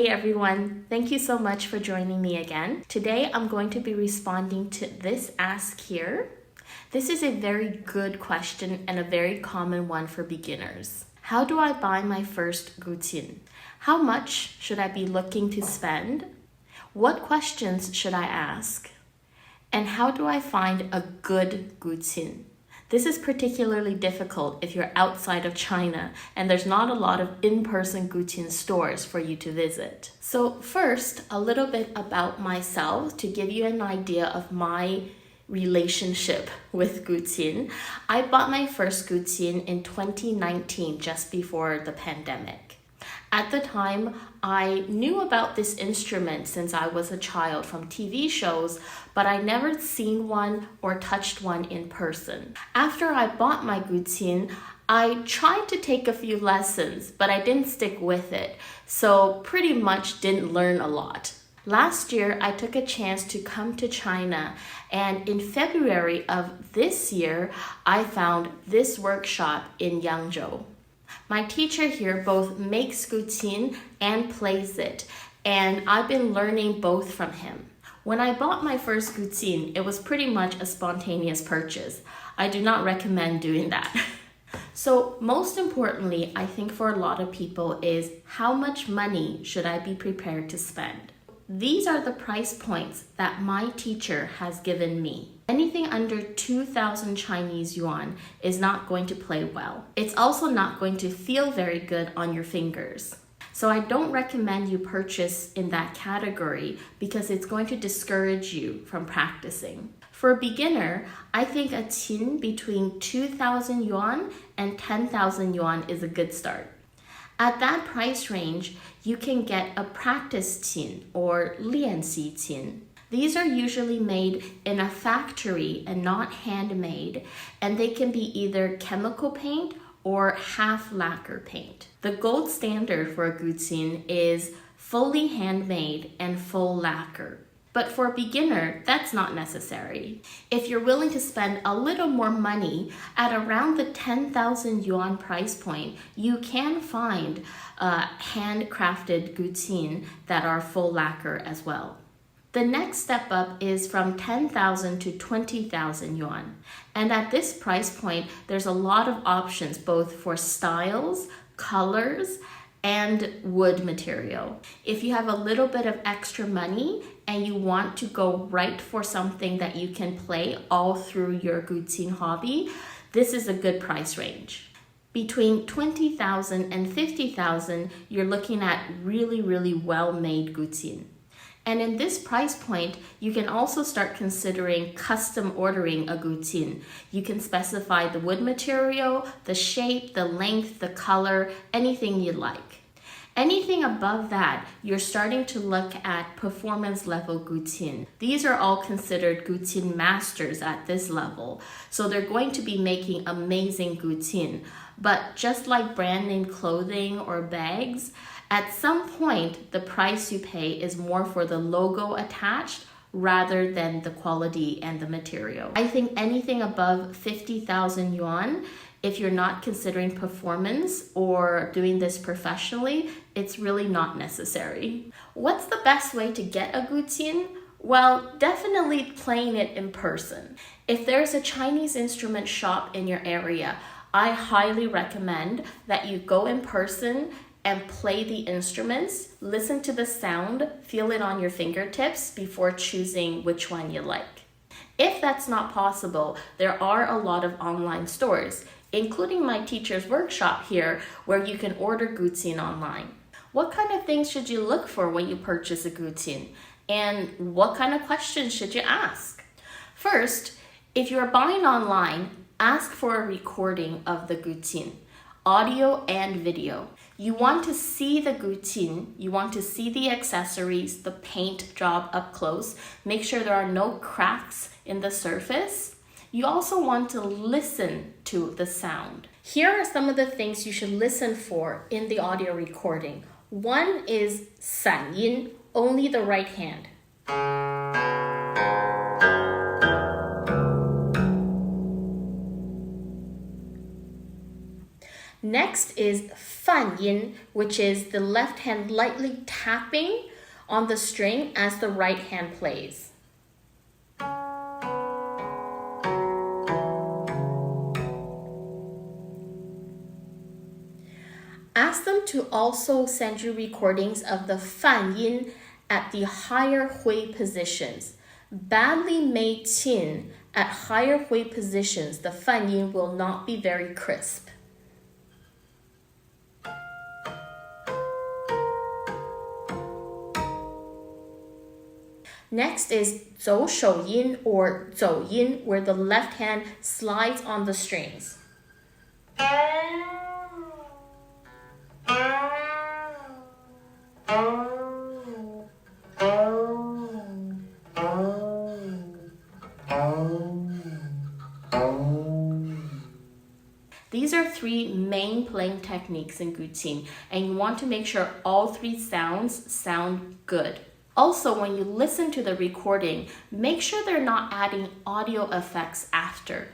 Hey everyone, thank you so much for joining me again. Today I'm going to be responding to this ask here. This is a very good question and a very common one for beginners. How do I buy my first Guqin? How much should I be looking to spend? What questions should I ask? And how do I find a good Guqin? This is particularly difficult if you're outside of China and there's not a lot of in-person Guqin stores for you to visit. So first, a little bit about myself to give you an idea of my relationship with Guqin. I bought my first Guqin in 2019, just before the pandemic. At the time, I knew about this instrument since I was a child from TV shows, but I never seen one or touched one in person. After I bought my Guqin, I tried to take a few lessons, but I didn't stick with it, so pretty much didn't learn a lot. Last year, I took a chance to come to China, and in February of this year, I found this workshop in Yangzhou. My teacher here both makes Guqin and plays it, and I've been learning both from him. When I bought my first Guqin, it was pretty much a spontaneous purchase. I do not recommend doing that. So most importantly, I think for a lot of people is how much money should I be prepared to spend? These are the price points that my teacher has given me. Anything under 2,000 Chinese yuan is not going to play well. It's also not going to feel very good on your fingers. So I don't recommend you purchase in that category because it's going to discourage you from practicing. For a beginner, I think a qin between 2,000 yuan and 10,000 yuan is a good start. At that price range, you can get a practice qin or lianxi qin. These are usually made in a factory and not handmade, and they can be either chemical paint or half lacquer paint. The gold standard for a Guqin is fully handmade and full lacquer. But for a beginner, that's not necessary. If you're willing to spend a little more money at around the 10,000 yuan price point, you can find handcrafted Guqin that are full lacquer as well. The next step up is from 10,000 to 20,000 yuan. And at this price point, there's a lot of options both for styles, colors, and wood material. If you have a little bit of extra money and you want to go right for something that you can play all through your Guqin hobby, this is a good price range. Between 20,000 and 50,000, you're looking at really well-made Guqin. And in this price point, you can also start considering custom ordering a Guqin. You can specify the wood material, the shape, the length, the color, anything you like. Anything above that, you're starting to look at performance level Guqin. These are all considered Guqin masters at this level. So they're going to be making amazing Guqin. But just like brand name clothing or bags, at some point, the price you pay is more for the logo attached rather than the quality and the material. I think anything above 50,000 yuan, if you're not considering performance or doing this professionally, it's really not necessary. What's the best way to get a Guqin? Well, definitely playing it in person. If there's a Chinese instrument shop in your area, I highly recommend that you go in person and play the instruments, listen to the sound, feel it on your fingertips before choosing which one you like. If that's not possible, there are a lot of online stores, including my teacher's workshop here, where you can order Guqin online. What kind of things should you look for when you purchase a Guqin? And what kind of questions should you ask? First, if you're buying online, ask for a recording of the Guqin, audio and video. You want to see the Guqin, you want to see the accessories, the paint job up close. Make sure there are no cracks in the surface. You also want to listen to the sound. Here are some of the things you should listen for in the audio recording. One is 散音, only the right hand. Next is 泛 fan yin, which is the left hand lightly tapping on the string as the right hand plays. Ask them to also send you recordings of the fan yin at the higher hui positions. Badly made qin at higher hui positions, the fan yin will not be very crisp. Next is 走手音 or 走音, where the left hand slides on the strings. These are three main playing techniques in Guqin, and you want to make sure all three sounds sound good. Also, when you listen to the recording, make sure they're not adding audio effects after.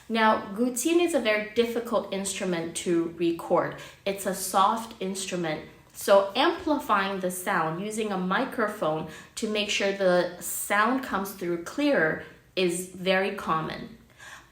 Now, Guqin is a very difficult instrument to record. It's a soft instrument, so amplifying the sound using a microphone to make sure the sound comes through clearer is very common.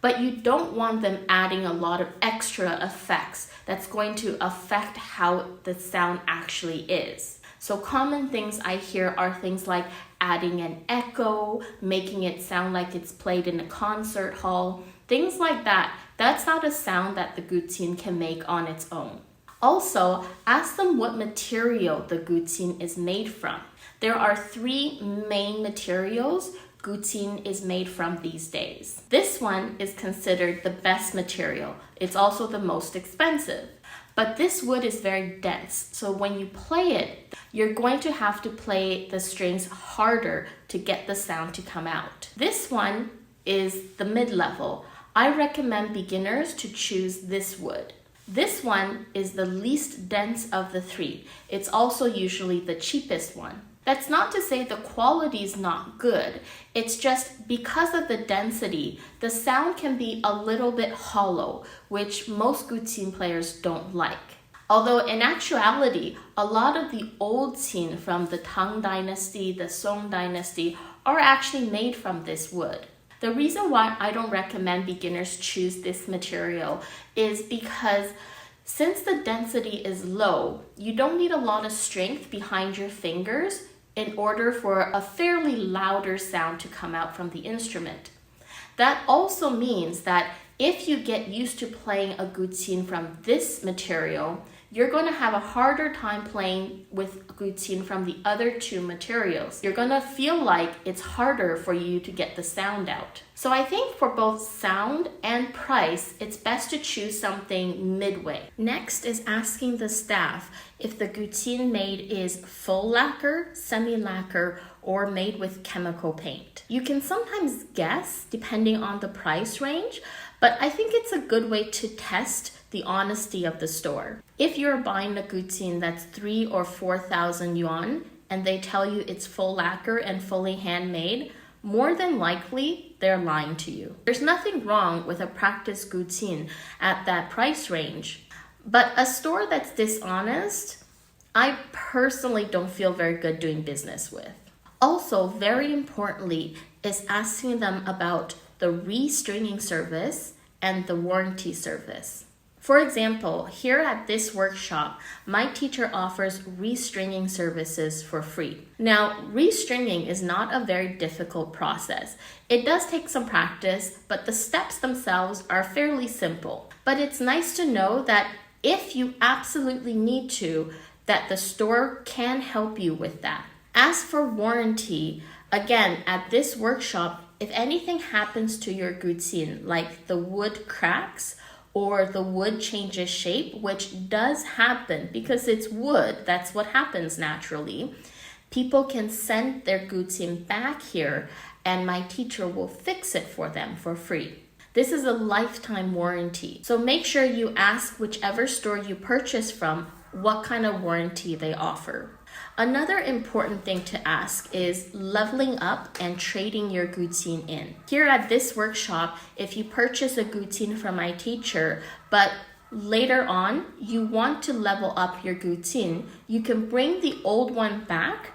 But you don't want them adding a lot of extra effects that's going to affect how the sound actually is. So common things I hear are things like adding an echo, making it sound like it's played in a concert hall, things like that. That's not a sound that the Guqin can make on its own. Also, ask them what material the Guqin is made from. There are three main materials Guqin is made from these days. This one is considered the best material. It's also the most expensive. But this wood is very dense, so when you play it, you're going to have to play the strings harder to get the sound to come out. This one is the mid-level. I recommend beginners to choose this wood. This one is the least dense of the three. It's also usually the cheapest one. That's not to say the quality is not good. It's just because of the density, the sound can be a little bit hollow, which most Guqin players don't like. Although in actuality, a lot of the old qin from the Tang Dynasty, the Song Dynasty, are actually made from this wood. The reason why I don't recommend beginners choose this material is because since the density is low, you don't need a lot of strength behind your fingers in order for a fairly louder sound to come out from the instrument. That also means that if you get used to playing a Guqin from this material, you're going to have a harder time playing with Guqin from the other two materials. You're going to feel like it's harder for you to get the sound out. So I think for both sound and price, it's best to choose something midway. Next is asking the staff if the Guqin made is full lacquer, semi-lacquer, or made with chemical paint. You can sometimes guess depending on the price range, but I think it's a good way to test the honesty of the store. If you're buying a Guqin that's 3,000 or 4,000 yuan and they tell you it's full lacquer and fully handmade, more than likely they're lying to you. There's nothing wrong with a practice Guqin at that price range, but a store that's dishonest, I personally don't feel very good doing business with. Also, very importantly, is asking them about the restringing service and the warranty service. For example, here at this workshop, my teacher offers restringing services for free. Now, restringing is not a very difficult process. It does take some practice, but the steps themselves are fairly simple. But it's nice to know that if you absolutely need to, that the store can help you with that. As for warranty, again, at this workshop, if anything happens to your Guqin, like the wood cracks, or the wood changes shape, which does happen because it's wood, that's what happens naturally. People can send their Guqin back here and my teacher will fix it for them for free. This is a lifetime warranty. So make sure you ask whichever store you purchase from what kind of warranty they offer. Another important thing to ask is leveling up and trading your Guqin in. Here at this workshop, if you purchase a Guqin from my teacher, but later on, you want to level up your Guqin, you can bring the old one back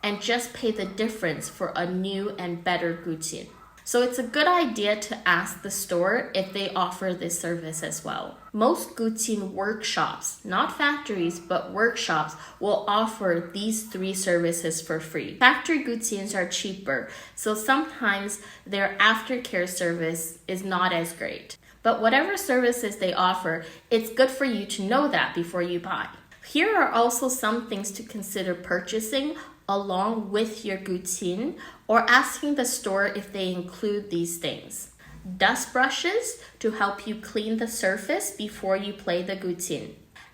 and just pay the difference for a new and better Guqin. So it's a good idea to ask the store if they offer this service as well. Most Guqin workshops, not factories, but workshops, will offer these 3 services for free. Factory Guqins are cheaper, so sometimes their aftercare service is not as great. But whatever services they offer, it's good for you to know that before you buy. Here are also some things to consider purchasing along with your Guqin, or asking the store if they include these things. Dust brushes to help you clean the surface before you play the Guqin.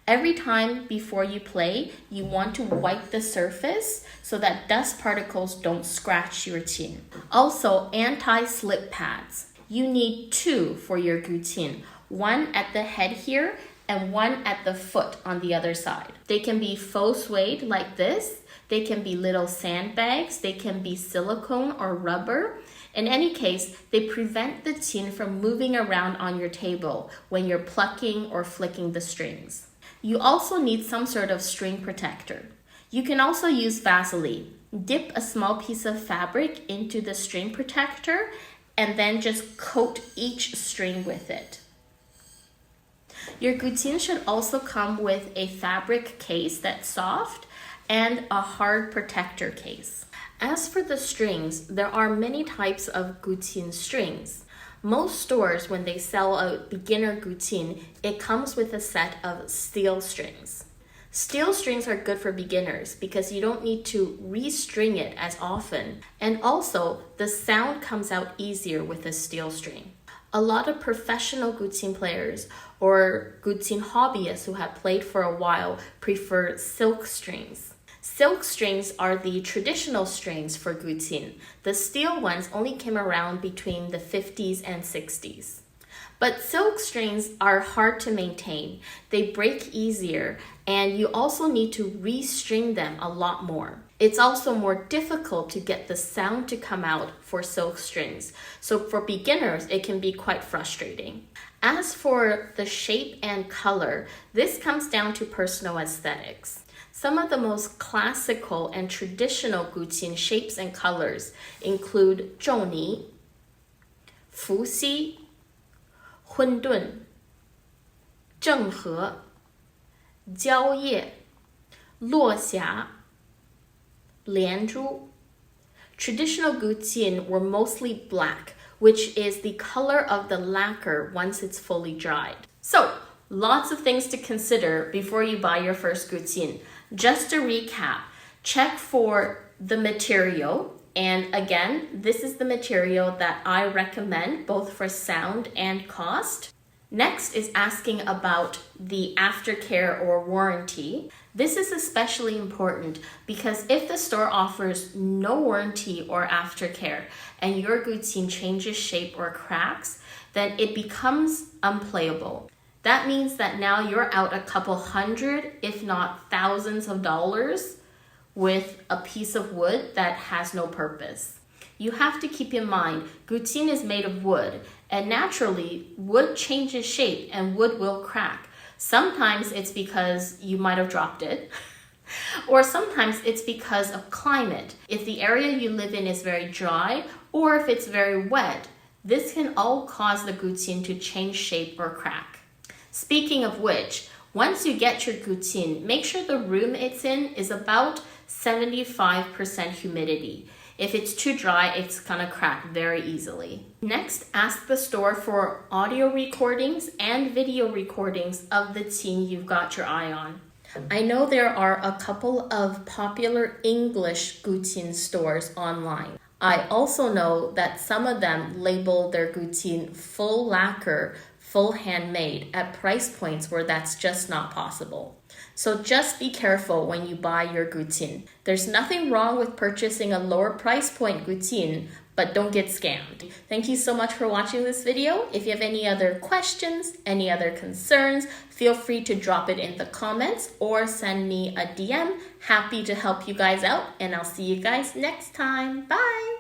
Every time before you play, you want to wipe the surface so that dust particles don't scratch your qin. Also, anti-slip pads. You need 2 for your Guqin, one at the head here and one at the foot on the other side. They can be faux suede like this. They can be little sandbags. They can be silicone or rubber. In any case, they prevent the qin from moving around on your table when you're plucking or flicking the strings. You also need some sort of string protector. You can also use Vaseline. Dip a small piece of fabric into the string protector and then just coat each string with it. Your Guqin should also come with a fabric case that's soft and a hard protector case. As for the strings, there are many types of Guqin strings. Most stores, when they sell a beginner Guqin, it comes with a set of steel strings. Steel strings are good for beginners because you don't need to restring it as often. And also, the sound comes out easier with a steel string. A lot of professional Guqin players or Guqin hobbyists who have played for a while prefer silk strings. Silk strings are the traditional strings for Guqin. The steel ones only came around between the 50s and 60s. But silk strings are hard to maintain. They break easier, and you also need to restring them a lot more. It's also more difficult to get the sound to come out for silk strings. So for beginners, it can be quite frustrating. As for the shape and color, this comes down to personal aesthetics. Some of the most classical and traditional Guqin shapes and colors include zhongni, fuxi, hundun, zhenghe, jiaoye, luoxia, lianzhu. Traditional Guqin were mostly black, which is the color of the lacquer once it's fully dried. So, lots of things to consider before you buy your first Guqin. Just to recap, check for the material. And again, this is the material that I recommend both for sound and cost. Next is asking about the aftercare or warranty. This is especially important because if the store offers no warranty or aftercare and your Guqin changes shape or cracks, then it becomes unplayable. That means that now you're out a couple hundred, if not thousands of dollars with a piece of wood that has no purpose. You have to keep in mind, Guqin is made of wood, and naturally, wood changes shape and wood will crack. Sometimes it's because you might have dropped it, or sometimes it's because of climate. If the area you live in is very dry, or if it's very wet, this can all cause the Guqin to change shape or crack. Speaking of which, once you get your Guqin, make sure the room it's in is about 75% humidity. If it's too dry, it's gonna crack very easily. Next, ask the store for audio recordings and video recordings of the qin you've got your eye on. I know there are a couple of popular English Guqin stores online. I also know that some of them label their Guqin full lacquer, full handmade at price points where that's just not possible. So just be careful when you buy your Guqin. There's nothing wrong with purchasing a lower price point Guqin, but don't get scammed. Thank you so much for watching this video. If you have any other questions, any other concerns, feel free to drop it in the comments or send me a DM. Happy to help you guys out, and I'll see you guys next time. Bye!